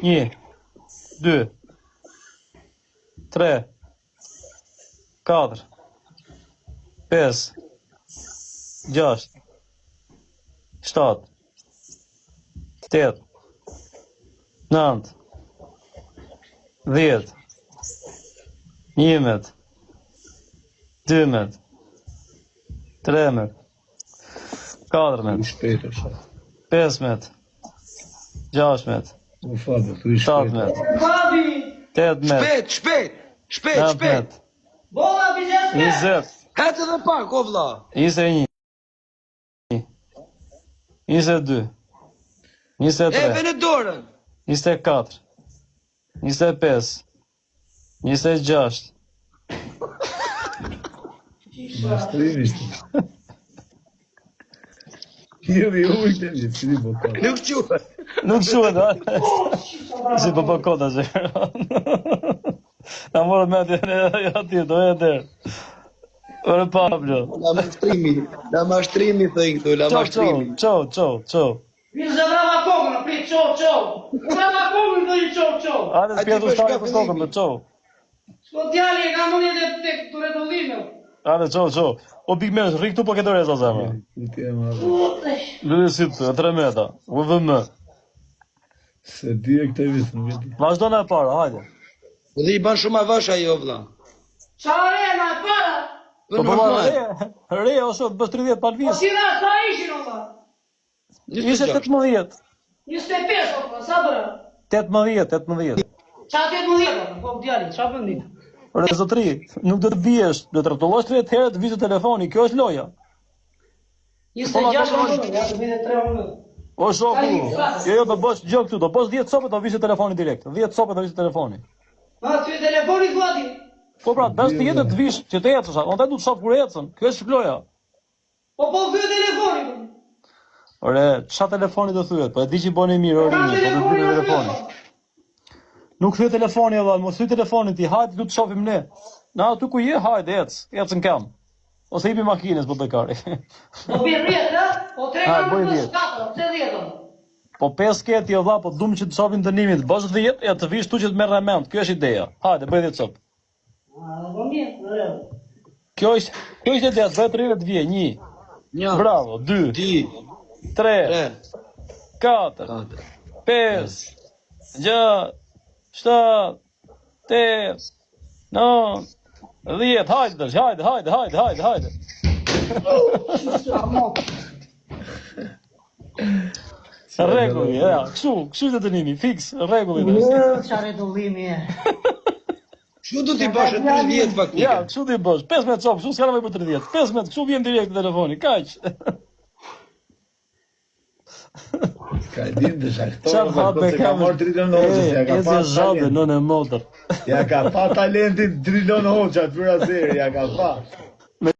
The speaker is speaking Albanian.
1, 2, 3, 4, 5, 6, 7, 8, 9, 10, 11, 12, 13, 14, 15, 16, 17, Shpejt. Bolla bizes. 20, Hajde edhe pak, o vlla. 21, 22, 23, Vene dorën. 24, 25, 26, Mashtrimishtë. Jemi ujtë e një, si një bokat. Nuk quhet. Nuk shuhet, a? Si po po kota që. Na morë me aty, do e der. Ore Pablo. La mashtrimi, thëjnë këtu, la mashtrimi. Qo. Bizë brava kokën, prit ço. Brava kokën do i ço. Hajde spjetu shtarë për kokën, për qo. Sko djali ka mundi tek të rregullime. Hajde qo. O Big Mesh, rri këtu po ke dorë sa zemra. Lëre si të, 3 meta. UVM. Se di e këte visë, nuk e di. Vazhdo në e para, hajde. Dhe i ban shumë avash ajo, vlla. Çare na para. Po po re ose bës 30 Po palvis. si na sa ishin olla? Ishte 18. 25 olla, sa bëra? 18. Ça 18 po djali, ça vendi? Ore zotri, nuk do të biesh, do të rrotullosh 30 herë të vizë telefoni, kjo është loja. 26 minuta, ja të vjen 3 minuta. O shoku, jo do bësh gjë këtu, do bësh 10 copë do vizë telefoni direkt. 10 copë do vizë telefoni. Ma ty telefoni thua. Po pra, bësh të jetë të vish, që të ecësh, onda du të shoh kur ecën. Kjo është loja. Po thy telefoni. Ore, ç'a telefoni do thyet? Po e di që bëni mirë orini, po do thyet telefoni. Nuk thyet telefoni valla, mos thyet telefonin ti, hajde du të shohim ne. Na aty ku je, hajde ecën kam. Ose hipi makinës po bekari. Po bie rjet, ha? Po 3 minuta, 4, 10. Po 5 ket jo valla, po dum që të shohim dënimin, bësh 10, ja të vish tu që të merr rament. Kjo është ideja. Hajde, bëj 10 copë. Po mirë. Kjo është ideja, bëj 30 vje, 1. Bravo, 2. 3. 4. 5. 6. 7. 8. 9. 10. Hajde. Rregulli, ja, kështu të dënimi, fiks, rregulli. Çfarë rregullimi e? Kështu do t'i bash 30 faktike. Ja, kështu t'i bësh, 15 copë, kështu s'ka nevojë për 30. 15, kështu vjen direkt në telefoni, kaq. Ka e din të shaktorë, Çfarë hape ka marrë Trilon Hoxha, ja ka pa zhabe, talent. nën e modër. Ja ka pa talentin Trilon Hoxha, të vëra zeri, ja ka pa.